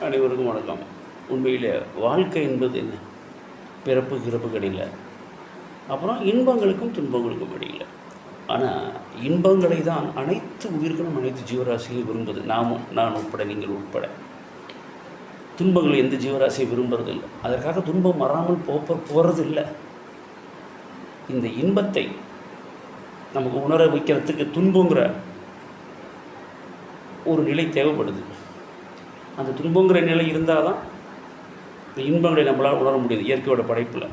அனைவருக்கும் வணக்கம். உண்மையில் வாழ்க்கை என்பது என்ன? பிறப்பு கிறப்புக்கு இடையில், அப்புறம் இன்பங்களுக்கும் துன்பங்களுக்கும் இடையில். ஆனால் இன்பங்களை தான் அனைத்து உயிர்களும் அனைத்து ஜீவராசிகளும் விரும்புது. நான் உட்பட, நீங்கள் உட்பட. துன்பங்கள் எந்த ஜீவராசியை விரும்புறதில்லை. அதற்காக துன்பம் வராமல் போகிறதில்லை. இந்த இன்பத்தை நமக்கு உணர வைக்கிறதுக்கு துன்பங்கிற ஒரு நிலை தேவைப்படுது. அந்த துன்பங்கிற நிலை இருந்தால் தான் இந்த இன்பங்களை நம்மளால் உணர முடியுது. இயற்கையோட படைப்பில்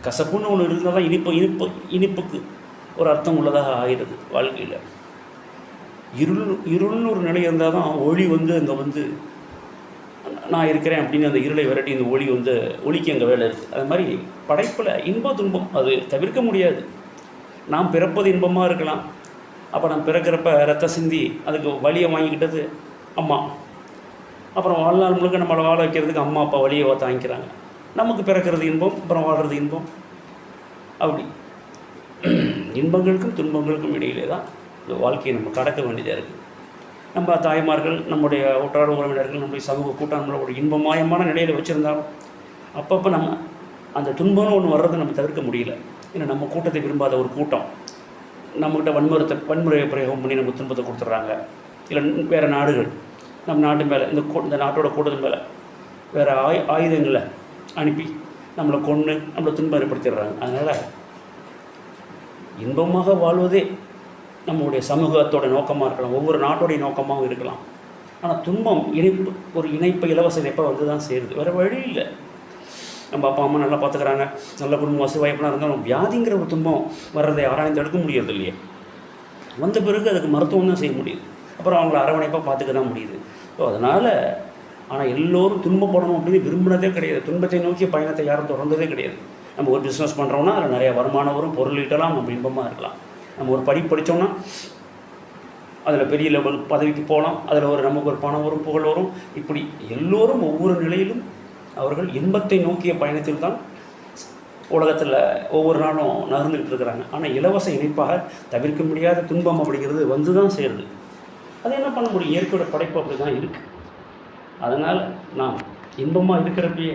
கசப்புன்னு ஒன்று இருந்தால் தான் இனிப்புக்கு ஒரு அர்த்தம் உள்ளதாக ஆகிறது. வாழ்க்கையில் இருள்னு ஒரு நிலை இருந்தால் தான் ஒளி அங்கே நான் இருக்கிறேன் அப்படின்னு அந்த இருளை விரட்டி இந்த ஒளிக்கு அங்கே வேலை இருக்குது. அது மாதிரி படைப்பில் இன்ப துன்பம் அது தவிர்க்க முடியாது. நாம் பிறப்பது இன்பமாக இருக்கலாம். அப்போ நான் பிறக்கிறப்ப ரத்த சிந்தி அதுக்கு வலியை வாங்கிக்கிட்டது அம்மா. அப்புறம் வாழ்நாள் முழுக்க நம்மளை வாழ வைக்கிறதுக்கு அம்மா அப்பா வழியை தாங்கிக்கிறாங்க. நமக்கு பிறக்கிறது இன்பம், அப்புறம் வாழ்கிறது இன்பம். அப்படி இன்பங்களுக்கும் துன்பங்களுக்கும் இடையிலே தான் இந்த வாழ்க்கையை நம்ம கடக்க வேண்டியதாக இருக்குது. நம்ம தாய்மார்கள், நம்முடைய உற்றார் உறவினர்கள், நம்முடைய சமூக கூட்டம் நம்மளோட இன்பமயமான நிலையில் வச்சுருந்தாலும் அப்பப்போ நம்ம அந்த துன்பம்னு ஒன்று வர்றதை நம்ம தவிர்க்க முடியல. ஏன்னா நம்ம கூட்டத்தை விரும்பாத ஒரு கூட்டம் நம்மக்கிட்ட வன்முறையை பிரயோகம் பண்ணி நம்ம துன்பத்தை கொடுத்துட்றாங்க. இல்லை வேறு நாடுகள் நம்ம நாட்டு மேலே இந்த நாட்டோட கூட்டத்தின் மேலே வேறு ஆயுதங்களை அனுப்பி நம்மளை கொன்று நம்மளை துன்பம் ஏற்படுத்திடுறாங்க. அதனால் இன்பமாக வாழ்வதே நம்மளுடைய சமூகத்தோட நோக்கமாக இருக்கலாம், ஒவ்வொரு நாட்டோடைய நோக்கமாகவும் இருக்கலாம். ஆனால் துன்பம் ஒரு இலவச இணைப்பை தான் சேருது. வேறு வழி இல்லை. நம்ம அப்பா அம்மா நல்லா பார்த்துக்கிறாங்க, நல்ல குடும்பம் வசதி வாய்ப்புலாம் இருந்தாலும் வியாதிங்கிற ஒரு துன்பம் வர்றதை ஆராய்ந்து எடுக்க முடியாது இல்லையே. வந்த பிறகு அதுக்கு மருத்துவம் தான் செய்ய முடியுது. அப்புறம் அவங்கள அரவணைப்பாக பார்த்துக்க தான் முடியுது. ஸோ அதனால் ஆனால் எல்லோரும் துன்பப்படணும் அப்படின்னு விரும்பினதே கிடையாது. துன்பத்தை நோக்கிய பயணத்தை யாரும் தொடர்ந்ததே கிடையாது. நம்ம ஒரு பிஸ்னஸ் பண்ணுறோன்னா அதில் நிறையா வருமானம் வரும், பொருள் ஈட்டலாம், நம்ம இன்பமாக இருக்கலாம். நம்ம ஒரு படித்தோம்னா அதில் பெரிய லெவல் பதவிக்கு போகலாம், அதில் நமக்கு ஒரு பணம் வரும், புகழ் வரும். இப்படி எல்லோரும் ஒவ்வொரு நிலையிலும் அவர்கள் இன்பத்தை நோக்கிய பயணத்தில் தான் உலகத்தில் ஒவ்வொரு நாளும் நகர்ந்துக்கிட்டு இருக்கிறாங்க. ஆனால் இலவச இணைப்பாக தவிர்க்க முடியாத துன்பம் அப்படிங்கிறது தான் சேருது. அது என்ன பண்ண முடியும்? இயற்கையோட படைப்பு அப்படி தான் இருக்குது. அதனால் நாம் இன்பமாக இருக்கிறப்பயே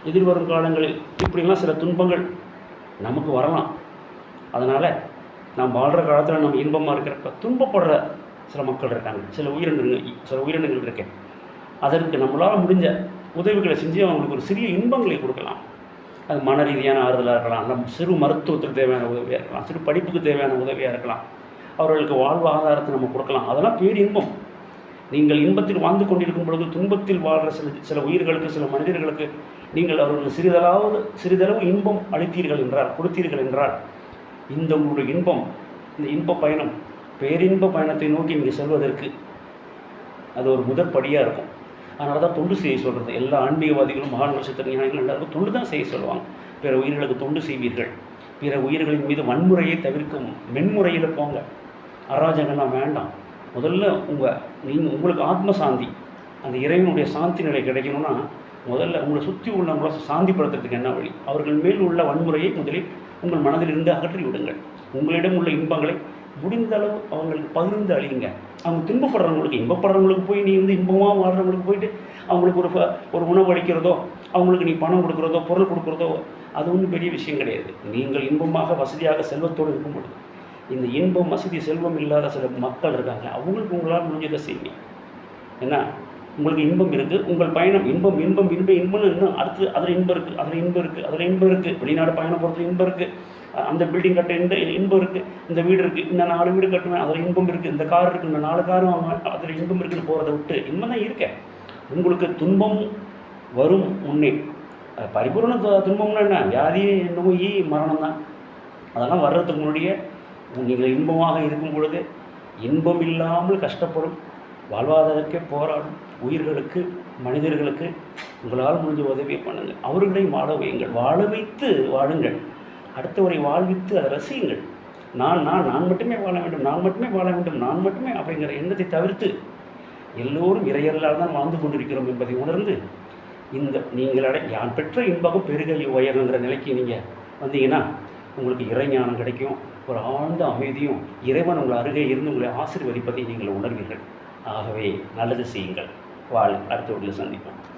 எதிர்வரும் காலங்களில் இப்படிலாம் சில துன்பங்கள் நமக்கு வரலாம். அதனால் நாம் வாழ்கிற காலத்தில் நம்ம இன்பமாக இருக்கிறப்ப துன்பப்படுற சில மக்கள் இருக்காங்க, சில உயிரினங்கள் இருக்கேன். அதற்கு நம்மளால் முடிஞ்ச உதவிகளை செஞ்சு அவங்களுக்கு ஒரு சிறிய இன்பங்களை கொடுக்கலாம். அது மன ரீதியான ஆறுதலாக இருக்கலாம், நம்ம சிறு மருத்துவத்துக்கு தேவையான உதவியாக இருக்கலாம், சிறு படிப்புக்கு தேவையான உதவியாக இருக்கலாம், அவர்களுக்கு வாழ்வாதாரத்தை நம்ம கொடுக்கலாம். அதெல்லாம் பேர் இன்பம். நீங்கள் இன்பத்தில் வாழ்ந்து கொண்டிருக்கும் பொழுது துன்பத்தில் வாழ்கிற சில உயிர்களுக்கு, சில மனிதர்களுக்கு நீங்கள் அவர்களுக்கு சிறிதளவு இன்பம் கொடுத்தீர்கள் என்றால் இந்த உங்களுடைய இன்பம், இந்த இன்ப பயணம், பேரின்ப பயணத்தை நோக்கி நீங்கள் செல்வதற்கு அது ஒரு முதற் படியாக இருக்கும். அதனால தான் தொண்டு செய்ய சொல்கிறது. எல்லா ஆன்மீகவாதிகளும், மகான்கள், சித்தர் ஞானிகள் எல்லாருக்கும் தொண்டு தான் செய்ய சொல்லுவாங்க. பிற உயிர்களுக்கு தொண்டு செய்வீர்கள், பிற உயிர்களின் மீது வன்முறையை தவிர்க்கும் மென்முறையில் போங்க, அராஜகம்லாம் வேண்டாம். முதல்ல உங்களுக்கு ஆத்ம சாந்தி, அந்த இறைவனுடைய சாந்தி நிலை கிடைக்கணும்னா முதல்ல உங்களை சுற்றி உள்ளவங்கள சாந்திப்படுத்துறதுக்கு என்ன வழி? அவர்கள் மேல் உள்ள வன்முறையை முதலில் உங்கள் மனதிலிருந்து அகற்றி விடுங்கள். உங்களிடம் உள்ள இன்பங்களை முடிந்த அளவு அவங்களுக்கு பகிர்ந்து அழியுங்க. அவங்க இன்பப்படுறவங்களுக்கு போய் நீ இன்பமாக வாழ்கிறவங்களுக்கு போயிட்டு அவங்களுக்கு ஒரு உணவு அளிக்கிறதோ, அவங்களுக்கு நீ பணம் கொடுக்குறதோ, பொருள் கொடுக்குறதோ, அது ஒன்றும் பெரிய விஷயம் கிடையாது. நீங்கள் இன்பமாக வசதியாக செல்வத்தோடு இருக்கும் பொழுது இந்த இன்பம், வசதி, செல்வம் இல்லாத சில மக்கள் இருக்காங்க, அவங்களுக்கு உங்களால் முடிஞ்சதை செய்யுங்க. ஏன்னா உங்களுக்கு இன்பம் இருக்குது, உங்கள் பயணம் இன்பம்னு இன்னும் அடுத்து அதில் இன்பம் இருக்குது, வெளிநாடு பயணம் போகிறது இன்பம் இருக்குது, அந்த பில்டிங் கட்ட இன்பம் இருக்குது, இந்த வீடு இருக்குது, இந்த 4 வீடு கட்டுவேன் அதில் இன்பம் இருக்குது, இந்த கார் இருக்குது, இந்த 4 காரும் அதில் இன்பம் இருக்குன்னு போகிறத விட்டு இன்பம் தான் இருக்கேன். உங்களுக்கு துன்பம் வரும் முன்னே, பரிபூர்ண துன்பம்னா என்ன? வியாதி, நோய், மரணம் தான். அதெல்லாம் வர்றதுக்கு முன்னாடியே நீங்கள் இன்பமாக இருக்கும் பொழுது இன்பம் இல்லாமல் கஷ்டப்படும், வாழ்வாதாரத்துக்கே போராடும் உயிர்களுக்கு, மனிதர்களுக்கு உங்களால் முடிஞ்ச உதவியை பண்ணுங்கள். அவர்களையும் வாழ வையுங்கள், வாழ வைத்து வாழுங்கள், அடுத்தவரை வாழ்வித்து அதை ரசியுங்கள். நான் மட்டுமே வாழ வேண்டும், நான் மட்டுமே அப்படிங்கிற எண்ணத்தை தவிர்த்து எல்லோரும் இறையர்களால் தான் வாழ்ந்து கொண்டிருக்கிறோம் என்பதை உணர்ந்து யான் பெற்ற இன்பகம் பெருகை உயருங்கிற நிலைக்கு நீங்கள் வந்தீங்கன்னா உங்களுக்கு இறைஞானம் கிடைக்கும். ஒரு ஆழ்ந்த அமைதியும் இறைவன் உங்கள் அருகே இருந்து உங்களை ஆசீர்வதிப்பதை நீங்கள் உணர்வீர்கள். ஆகவே நல்லது செய்யுங்கள். அடுத்த வீட்டில் சந்திப்போம்.